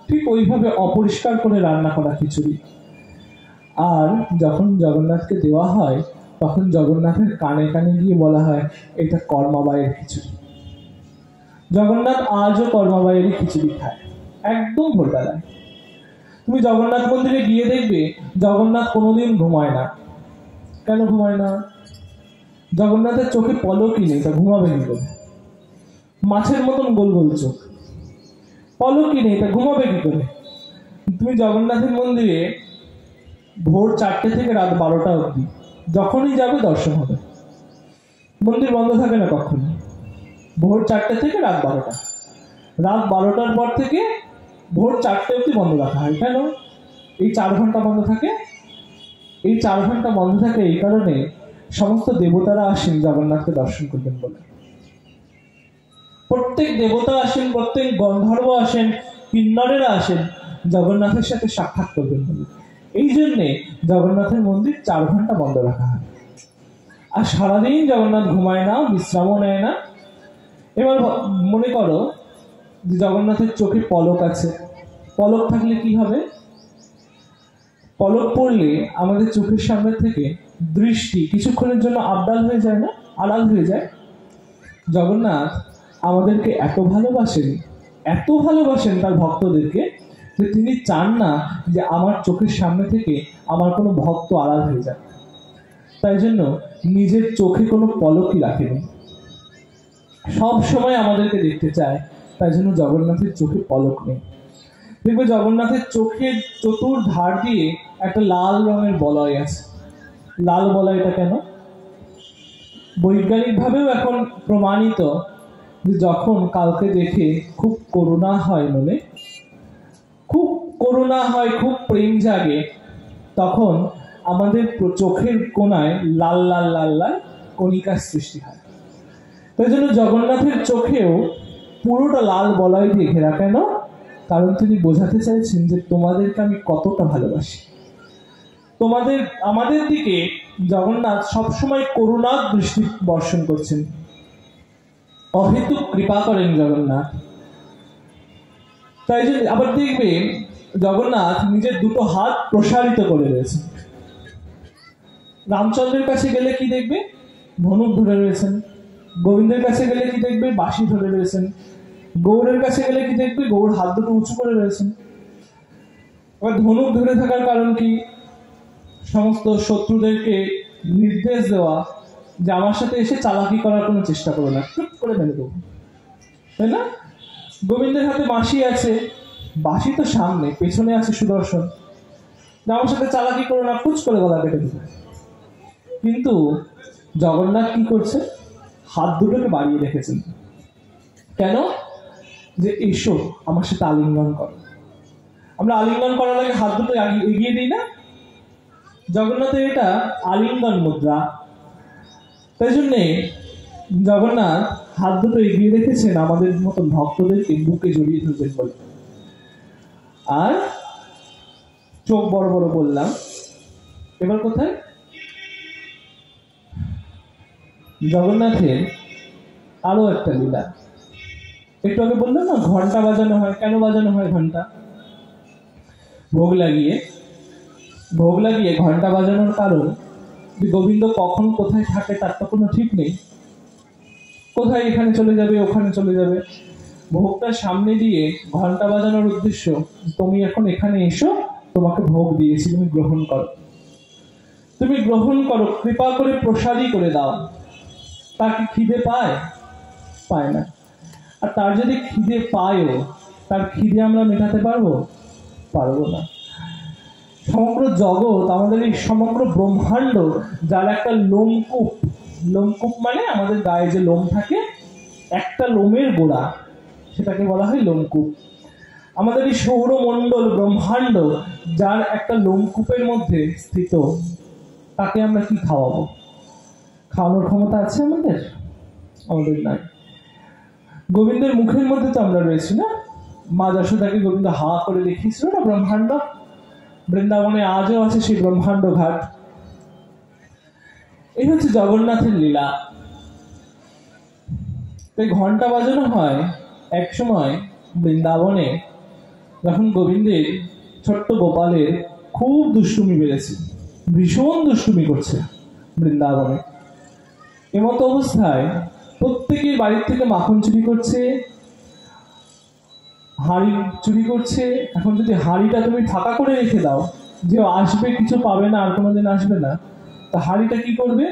Speaker 1: ঠিক ওইভাবে অপরিষ্কার করে রান্না করা খিচুড়ি। আর যখন জগন্নাথকে দেওয়া হয় তখন জগন্নাথের কানে কানে গিয়ে বলা হয় এটা কর্মাবাইয়ের খিচুড়ি। জগন্নাথ আজও কর্মাবাইয়েরই খিচুড়ি খায় একদম ভোরবেলায়। তুমি জগন্নাথ মন্দিরে গিয়ে দেখবে জগন্নাথ কোনোদিন ঘুমায় না। কেন ঘুমায় না? জগন্নাথের চোখে পলকই নেই, তা ঘুমাবে কি করে? মাছের মতন গোল গোল চোখ, পলকই নেই, তা ঘুমাবে কি করে? তুমি জগন্নাথের মন্দিরে ভোর 4টে থেকে রাত 12টা অবধি যখনই যাবে দর্শন হবে। মন্দির বন্ধ থাকে না কখনো। ভোর 4টে থেকে রাত 12টা, রাত 12টার পর থেকে ভোর 4টে অবধি বন্ধ রাখা হয়। কেন? এই 4 ঘন্টা বন্ধ থাকে। এই 4 ঘন্টা বন্ধ থাকে এই কারণে সমস্ত দেবতারা আসেন জগন্নাথকে দর্শন করবেন বলে। প্রত্যেক দেবতা আসেন, প্রত্যেক গন্ধর্ব আসেন, কিন্নরেরা আসেন জগন্নাথের সাথে সাক্ষাৎ করবেন বলে। এই জন্যে জগন্নাথের মন্দির 4 ঘন্টা বন্ধ রাখা হয়। আর সারাদিন জগন্নাথ ঘুমায় না, বিশ্রামও নেয় না। এবার মনে করো যে জগন্নাথের চোখে পলক আছে। পলক থাকলে কি হবে? পলক পড়লে আমাদের চোখের সামনে থেকে দৃষ্টি কিছুক্ষণের জন্য আবডাল হয়ে যায় না, আড়াল হয়ে যায়। জগন্নাথ আমাদেরকে এত ভালোবাসেন তার ভক্তদেরকে, যে তিনি চান না যে আমার চোখের সামনে থেকে আমার কোনো ভক্ত আড়াল হয়ে যায়। তাই জন্য নিজের চোখে কোনো পলকই রাখেনি, সব সময় আমাদেরকে দেখতে চায়। তাই জন্য জগন্নাথের চোখে পলক নেই। দেখবে জগন্নাথের চোখের চতুর্ধার দিয়ে একটা লাল রঙের বলয় আছে। লাল বলয়টা কেন? বৈজ্ঞানিক ভাবেও এখন প্রমাণিত যে যখন কাউকে দেখে খুব করুণা হয়, মনে খুব করুণা হয়, খুব প্রেম জাগে, তখন আমাদের চোখের কোণায় লাল লাল লাল লাল কণিকার সৃষ্টি হয়। তাই জন্য জগন্নাথের চোখেও পুরোটা লাল বলয় দিয়ে ঘেরা। কেন? কারণ তিনি বোঝাতে চাইছেন যে তোমাদেরকে আমি কতটা ভালোবাসি। আমাদের দিকে জগন্নাথ সবসময় করুণার দৃষ্টি বর্ষণ করছেন, অহেতুক কৃপা করেন জগন্নাথ। তাই জন্য আবার দেখবে জগন্নাথ নিজের 2টো হাত প্রসারিত করে রয়েছে। রামচন্দ্রের কাছে গেলে কি দেখবে? ধনুক ধরে রয়েছেন। গোবিন্দের কাছে গেলে কি দেখবে? বাঁশি ধরে রয়েছেন। গৌড়ের কাছে গেলে কি দেখবে? গৌড় হাত দুটো উঁচু করে রয়েছেন। এবার ধনুক ধরে থাকার কারণ কি? সমস্ত শত্রুদেরকে নির্দেশ দেওয়া যে আমার সাথে এসে চালাকি করার কোনো চেষ্টা করো না, চুপ করে মেরে দেবো, তাই না? গোবিন্দের হাতে বাঁশি আছে, বাঁশি তো সামনে, পেছনে আছে সুদর্শন, আমার সাথে চালাকি করো না, কুচ করে গলা কেটে দেবে। কিন্তু জগন্নাথ কি করছে? হাত দুটোকে বাড়িয়ে রেখেছেন। কেন? যে এসো আমার সাথে আলিঙ্গন করো। আমরা আলিঙ্গন করার আগে হাত দুটো এগিয়ে দিই না? জগন্নাথের এটা আলিঙ্গন মুদ্রা। তাই জন্যে জগন্নাথ হাত দুটো এগিয়ে রেখেছেন আমাদের মতন ভক্তদেরকে বুকে জড়িয়ে ধরবেন বলে। আর চোখ বড় বড় বললাম, এবার কোথায়? জগন্নাথের আরো একটা লীলা। একটু আগে বললাম না ঘন্টা বাজানো হয়। কেন বাজানো হয় ঘন্টা? ভোগ লাগিয়ে ঘন্টা বাজানোর কারণ যে গোবিন্দ কখন কোথায় থাকে তার তো কোনো ঠিক নেই। কোথায় এখানে চলে যাবে, ওখানে চলে যাবে। ভোগটা সামনে দিয়ে ঘন্টা বাজানোর উদ্দেশ্য তুমি এখন এখানে এসো, তোমাকে ভোগ দিয়েছি, তুমি গ্রহণ করো, কৃপা করে প্রসাদই করে দাও। তার কি খিদে পায়? পায় না। আর তার যদি খিদে পায়ও, তার খিদে আমরা মেটাতে পারবো না। সমগ্র জগৎ, আমাদের এই সমগ্র ব্রহ্মাণ্ড যার একটা লোমকূপ মানে আমাদের গায়ে যে লোম থাকে, একটা লোমের গোড়া, সেটাকে বলা হয় লোমকূপ। আমাদের এই সৌরমণ্ডল ব্রহ্মাণ্ড যার একটা লোমকূপের মধ্যে স্থিত, তাকে আমরা কি খাওয়াবো? খাওয়ানোর ক্ষমতা আছে আমাদের? আমাদের নাই। গোবিন্দের মুখের মধ্যে তো আমরা রয়েছি না। মা যশোদাকে গোবিন্দ হা করে দেখিয়েছিল না ব্রহ্মাণ্ড। বৃন্দাবনে আজও আছে সেই ব্রহ্মাণ্ড ঘাট। এই হচ্ছে জগন্নাথের লীলা। তাই ঘন্টা বাজানো হয় এক সময় বৃন্দাবনে, যখন গোবিন্দের ছোট্ট গোপালের খুব দুষ্টুমি বেড়েছে, ভীষণ দুষ্টুমি করছে বৃন্দাবনে। এমতো অবস্থায় প্রত্যেকের বাড়ির থেকে মাখন চুরি করছে, হাঁড়ি চুরি করছে। এখন যদি হাঁড়িটা তুমি ফাঁকা করে রেখে দাও, যে আসবে কিছু পাবে না, আর কোনোদিন আসবে না, তা হাঁড়িটা কি করবে?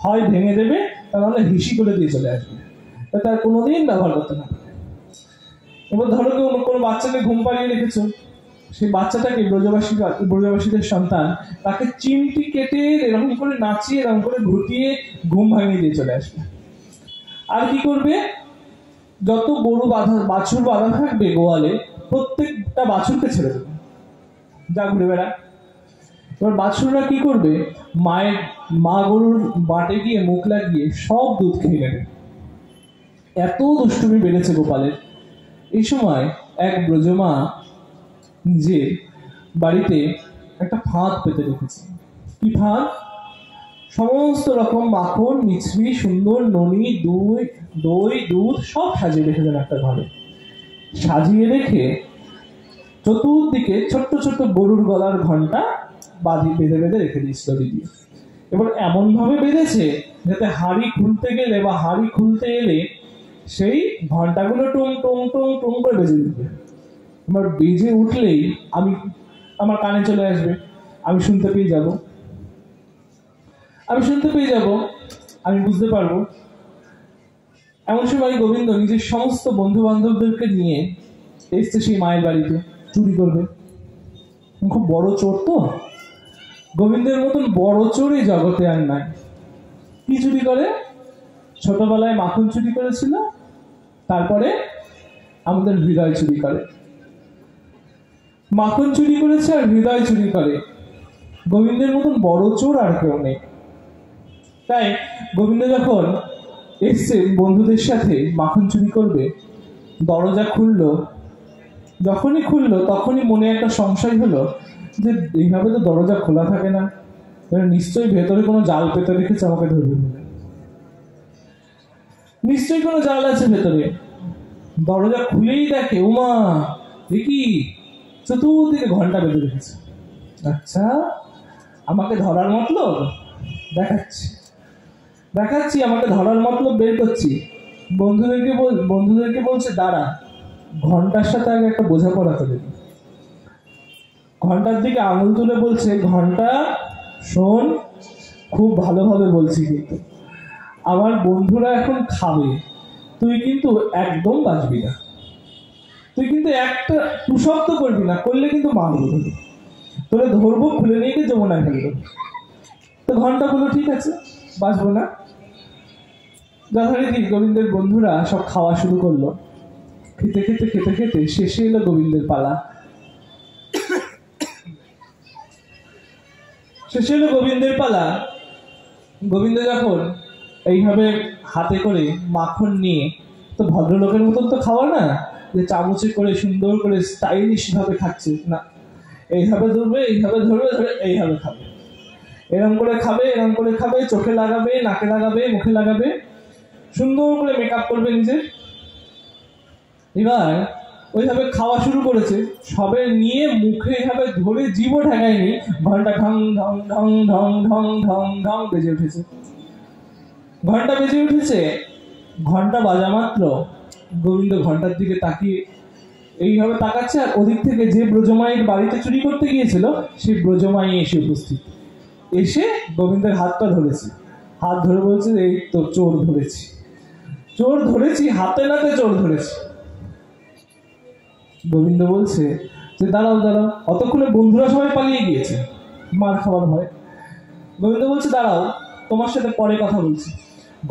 Speaker 1: হয় ভেঙে দেবে, তা নাহলে হিসি করে দিয়ে চলে আসবে, তার কোনোদিন ব্যবহার করতে না। এবার ধরো কেউ কোনো বাচ্চাকে ঘুম পাড়িয়ে রেখেছো, সেই বাচ্চাটাকে ব্রজবাসীদের সন্তান, তাকে চিমটি কেটে এরকম করে নাচিয়ে এরকম করে ঘুটিয়ে ঘুম ভাঙিয়ে দিয়ে চলে আসবে। আর কি করবে? যত গরু বাছুর বাঁধা থাকবে গোয়ালে, প্রত্যেকটা বাছুরকে ছেড়ে দেবে, যা ঘুরে বেড়া। এবার বাছুররা কি করবে? মা গরুর বাটে গিয়ে মুখ লাগিয়ে সব দুধ খেয়ে নেবে। এত দুষ্টুমি বেড়েছে গোপালের। এই সময় এক ব্রজমা নিজের বাড়িতে একটা ফাঁদ পেতে রেখেছে। কি ফাঁদ? সমস্ত রকম মাখন, মিছরি, সুন্দর ননি, দই, দুধ সব সাজিয়ে রেখেছেন একটা ঘরে। সাজিয়ে রেখে চতুর্দিকে ছোট্ট ছোট্ট গরুর গলার ঘন্টা বেঁধে বেঁধে রেখে দিয়েছিল দিদি। এবার এমন ভাবে বেঁধেছে যাতে হাঁড়ি খুলতে গেলে বা হাঁড়ি খুলতে এলে সেই ঘন্টাগুলো টুং টুং টুং টুং করে বেজে উঠবে। এবার বেজে উঠলেই আমার কানে চলে আসবে, আমি শুনতে পেয়ে যাব, আমি বুঝতে পারবো। এমন সময় গোবিন্দ নিজের সমস্ত বন্ধু বান্ধবদেরকে নিয়ে এসছে সেই মায়ের বাড়িতে চুরি করবে। খুব বড় চোর তো, গোবিন্দের মতন বড় চোর এই জগতে আর নাই। কি চুরি করে? ছোটবেলায় মাখন চুরি করেছিল, তারপরে আমাদের হৃদয় চুরি করে। মাখন চুরি করেছে আর হৃদয় চুরি করে। গোবিন্দের মতন বড় চোর আর কেউ নেই। তাই গোবিন্দ যখন এসছে বন্ধুদের সাথে মাখন চুরি করবে, দরজা খুললো। যখনই খুললো তখনই মনে একটা সংশয় হলো যে এইভাবে তো দরজা খোলা থাকে না, নিশ্চয়ই ভেতরে কোনো জাল পেতে রেখেছে আমাকে ধরবে বলে। নিশ্চয়ই কোনো জাল আছে ভেতরে। দরজা খুলেই দেখে, উমা দেখি চতুর্দিকে ঘন্টা বেঁধে রেখেছে। আচ্ছা, আমাকে ধরার মতলব দেখাচ্ছি, আমাকে ধরার মতলব বের করছি। বন্ধুদেরকে বলছে, দাঁড়া, ঘন্টার সাথে আগে একটা বোঝাপড়া করে দিই। ঘন্টার দিকে আঙুল তুলে বলছে, ঘন্টা শোন, খুব ভালোভাবে বলছি, কিন্তু আমার বন্ধুরা এখন খাবে, তুই কিন্তু একদম বাঁচবি না, তুই কিন্তু একটা টুশব্দ করবি না, করলে কিন্তু মারবো, তোরে ধরবো, খুলে নিয়ে গিয়ে যমুনায় ফেলবো। তো ঘন্টা গুলো ঠিক আছে, বাঁচবো না। যথারীতি গোবিন্দের বন্ধুরা সব খাওয়া শুরু করলো। খেতে খেতে খেতে খেতে শেষে এলো গোবিন্দের পালা। গোবিন্দ যখন এইভাবে হাতে করে মাখন নিয়ে, তো ভদ্রলোকের মতন তো খাওয়া না যে চামচে করে সুন্দর করে স্টাইলিশ ভাবে খাচ্ছে না, এইভাবে ধরবে, ধরে এইভাবে খাবে, এরম করে খাবে, চোখে লাগাবে, নাকে লাগাবে, মুখে লাগাবে, সুন্দর করে মেকআপ করবে নিজের। এবার ওইভাবে খাওয়া শুরু করেছে, সবে নিয়ে মুখে এইভাবে ধরে জীবও ঠেকায়নি, ঘন্টা ঢং ঢং ঢং ঢং ঢং ঢং ঢং বেজে উঠেছে। ঘন্টা বাজা মাত্র গোবিন্দ ঘন্টার দিকে তাকিয়ে এইভাবে তাকাচ্ছে, আর ওদিক থেকে যে ব্রজমাইয়ের বাড়িতে চুরি করতে গিয়েছিল সেই ব্রজমাই এসে উপস্থিত। এসে গোবিন্দের হাতটা ধরেছে, হাত ধরে বলছে, এই তো চোর ধরেছি, হাতে নাতে চোর ধরেছি। গোবিন্দ বলছে যে দাঁড়াও, অতক্ষণে বন্ধুরা সবাই পালিয়ে গিয়েছে মার খাওয়ার ভয়। গোবিন্দ বলছে, দাঁড়াও, তোমার সাথে পরে কথা বলছি,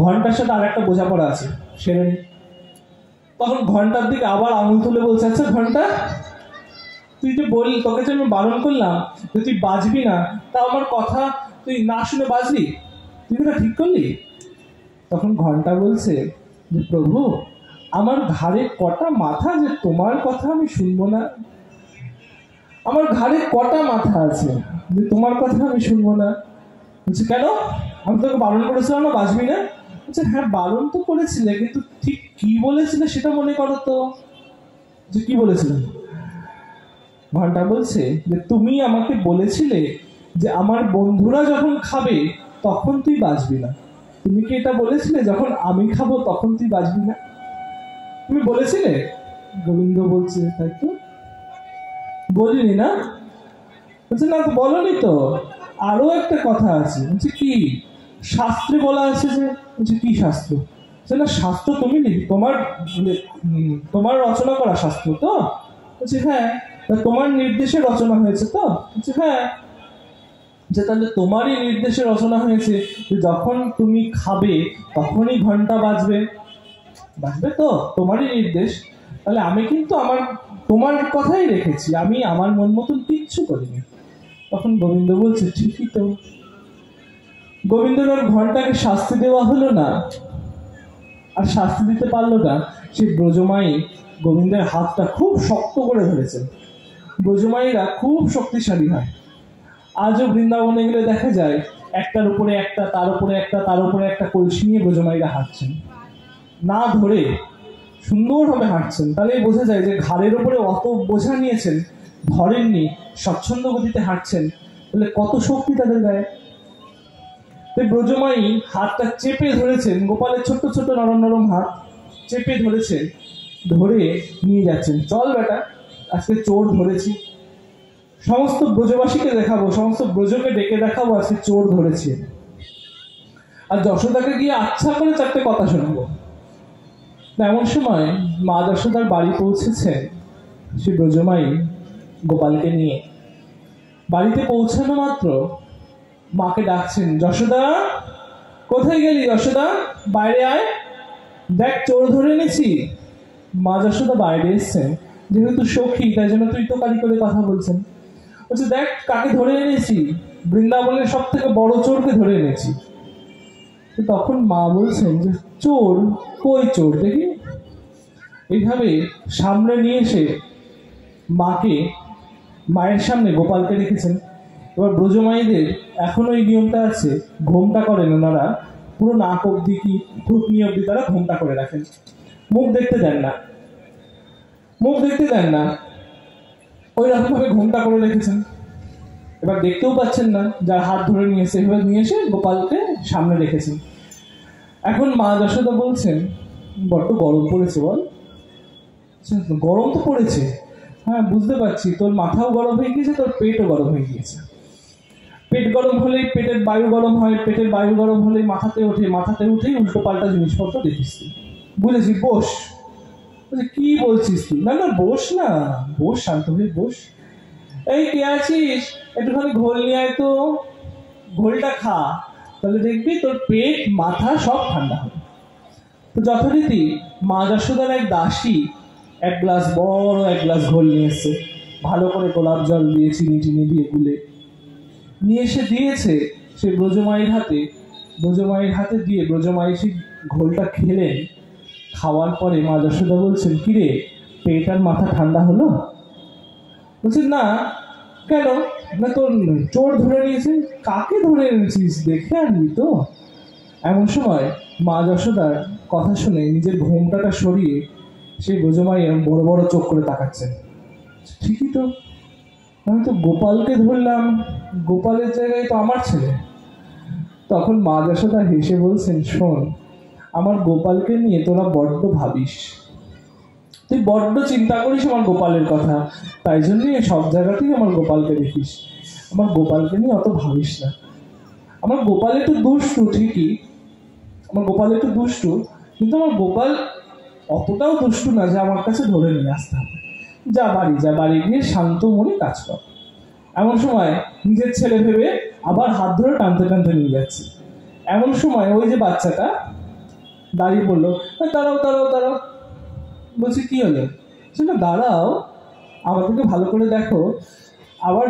Speaker 1: ঘন্টার সাথে আর একটা বোঝাপড়া আছে, সেরে নি। তখন ঘন্টার দিকে আবার আঙুল তুলে বলছে, আচ্ছা ঘন্টা, তুই যে বললি, তোকে যে আমি বারণ করলাম যে তুই বাজবি না, তা আমার কথা তুই না শুনে বাজলি, তুই এটা ঠিক করলি? তখন ঘন্টা বলছে, যে প্রভু, আমার ঘাড়ে কটা মাথা যে তোমার কথা আমি শুনবো না? আমার ঘাড়ে কটা মাথা আছে যে তোমার কথা আমি শুনবো না? বলছে, কেন? আমি তোকে বারণ করেছিলাম না বাজবি না? বলছে, হ্যাঁ বারণ তো করেছিলে, কিন্তু ঠিক কি বলেছিলে সেটা মনে করো তো। যে কি বলেছিলে? ঘন্টা বলছে যে তুমি আমাকে বলেছিলে যে আমার বন্ধুরা যখন খাবে তখন তুই বাজবি না। তুমি কি এটা বলেছিলে যখন আমি খাবো তখন তুই বাজবি না? তুমি বলেছিলে? গোবিন্দ বলছে, তাই তো। বলিনি না? বলছে, না তো বলনি তো, আরো একটা কথা আছে। বলছে, কি? শাস্ত্রে বলা আছে যে। বলছে, কি শাস্ত্র? না শাস্ত্র তুমি তোমার তোমার রচনা করা শাস্ত্র তো? বলছে, হ্যাঁ। তোমার নির্দেশে রচনা হয়েছে তো? বলছে, হ্যাঁ। যে তাহলে তোমারই নির্দেশে রচনা হয়েছে যে যখন তুমি খাবে তখনই ঘন্টা বাজবে। বাজবে তো, তোমারই নির্দেশ। তাহলে আমি কিন্তু তোমার কথাই রেখেছি, আমি আমার মন মতন কিচ্ছু করিনি। তখন গোবিন্দ বলছে, ঠিকই তো। গোবিন্দর ঘন্টাকে শাস্তি দেওয়া হলো না, আর শাস্তি দিতে পারলো না। সে ব্রজমাই গোবিন্দের হাতটা খুব শক্ত করে ধরেছেন। ব্রজমাইরা খুব শক্তিশালী হয়। আজও বৃন্দাবনে গেলে দেখা যায় একটার উপরে একটা, তার উপরে একটা, তার উপরে একটা কলসি নিয়ে ব্রজমাইরা হাঁটছেন, না ধরে সুন্দরভাবে হাঁটছেন। তাহলে বোঝা যায় যে ঘাড়ের উপরে অত বোঝা নিয়েছেন, ধরেননি, স্বচ্ছন্দ গতিতে হাঁটছেন, তাহলে কত শক্তি তাদের গায়ে। ব্রজমাই হাতটা চেপে ধরেছেন, গোপালের ছোট্ট ছোট্ট নরম নরম হাত চেপে ধরেছেন, ধরে নিয়ে যাচ্ছেন। চল বেটা, আজকে চোর ধরেছি, সমস্ত ব্রজবাসীকে দেখাবো, সমস্ত ব্রজকে ডেকে দেখাবো আজকে চোর ধরেছি। আর যশোদাকে গিয়ে আচ্ছা করে চারটে কথা শোনাবো। এমন সময় মা যশোদার বাড়ি পৌঁছেছে সে ব্রজমাই গোপালকে নিয়ে। বাড়িতে পৌঁছানো মাত্র মাকে ডাকছেন, যশোদা কোথায় গেলি? যশোদা বাইরে আয়, দেখ চোর ধরে এনেছি। মা যশোদা বাইরে এসছেন, যেহেতু সখী তাই জন্য তুই তো কালি করে কথা বলছেন। বলছে, দেখ কাকে ধরে এনেছি, বৃন্দাবনের সব থেকে বড় চোরকে ধরে এনেছি। তখন মা বলছেন যে, চোর? কই চোর দেখি? এইভাবে সামনে নিয়ে এসে মায়ের সামনে গোপালকে রেখেছেন। এবার ব্রজমাইদের এখনো এই নিয়মটা আছে, ঘোমটা করেন ওনারা, পুরো নাক অব্দি কি থুতনি অব্দি তারা ঘোমটা করে রাখেন, মুখ দেখতে দেন না, ওই রকম ভাবে ঘোমটা করে রেখেছেন। এবার দেখতেও পাচ্ছেন না, যার হাত ধরে নিয়েছে এভাবে নিয়ে এসে গোপালকে সামনে রেখেছেন। এখন মা যশোদা বলছেন, বড্ড গরম পড়েছে বল। গরম তো পড়েছে, হ্যাঁ বুঝতে পারছি, তোর মাথাও গরম হয়ে গিয়েছে, তোর পেটও গরম হয়ে গিয়েছে। পেট গরম হলেই পেটের বায়ু গরম হয়, পেটের বায়ু গরম হলেই মাথাতে ওঠে, মাথাতে উঠেই উল্টো পাল্টা জিনিসপত্র দেখিস তুই। বুঝেছি, বস। কি বলছিস তুই? না না বস না, বস, শান্ত হয়ে বস। এই কে আছিস, একটুখানি ঘোল নিয়ে আয় তো, ঘোলটা খা, তাহলে দেখবি তোর পেট মাথা সব ঠান্ডা হবে। তো যথারীতি মা যশোদার এক দাসী এক গ্লাস ঘোল নিয়ে এসছে, ভালো করে গোলাপ জল দিয়ে চিনি টিনি দিয়ে গুলে নিয়ে এসে দিয়েছে সে ব্রজমাইয়ের হাতে দিয়ে ব্রজমাই সেই ঘোলটা খেলেন। খাওয়ার পরে মা যশোদা বলছেন, কিরে পেট আর মাথা ঠান্ডা হলো? বলছেন, না। কেন? না তোর চোর ধরে নিয়েছে। কাকে ধরে এনেছিস দেখে আনবি তো। এমন সময় মা যশোদার কথা শুনে নিজের ঘোমটাটা সরিয়ে সেই ব্রজমাই বড় বড় চোখ করে তাকাচ্ছেন। ঠিকই তো, আমি তো গোপালকে ধরলাম, গোপালের জায়গায় তো আমার ছেলে। তখন মা যশোদা হেসে বলছেন, শোন, আমার গোপালকে নিয়ে তোরা বড্ড ভাবিস, তুই বড্ড চিন্তা করিস আমার গোপালের কথা, তাই জন্যই সব জায়গাতেই আমার গোপালকে দেখিস। আমার গোপালকে নিয়ে অত ভাবিস না। আমার গোপাল একটু দুষ্টু ঠিকই, কিন্তু আমার গোপাল অতটাও দুষ্টু না যে আমার কাছে ধরে নিয়ে আসতে হবে। যা বাড়ি গিয়ে শান্ত মনে কাজ কর। এমন সময় নিজের ছেলে ভেবে আবার হাত ধরে টানতে টানতে নিয়ে যাচ্ছে। এমন সময় ওই যে বাচ্চাটা দাঁড়িয়ে পড়লো, দাঁড়াও। বলছি, কি হলো? সেটা দাঁড়াও, আমাদেরকে ভালো করে দেখো। আবার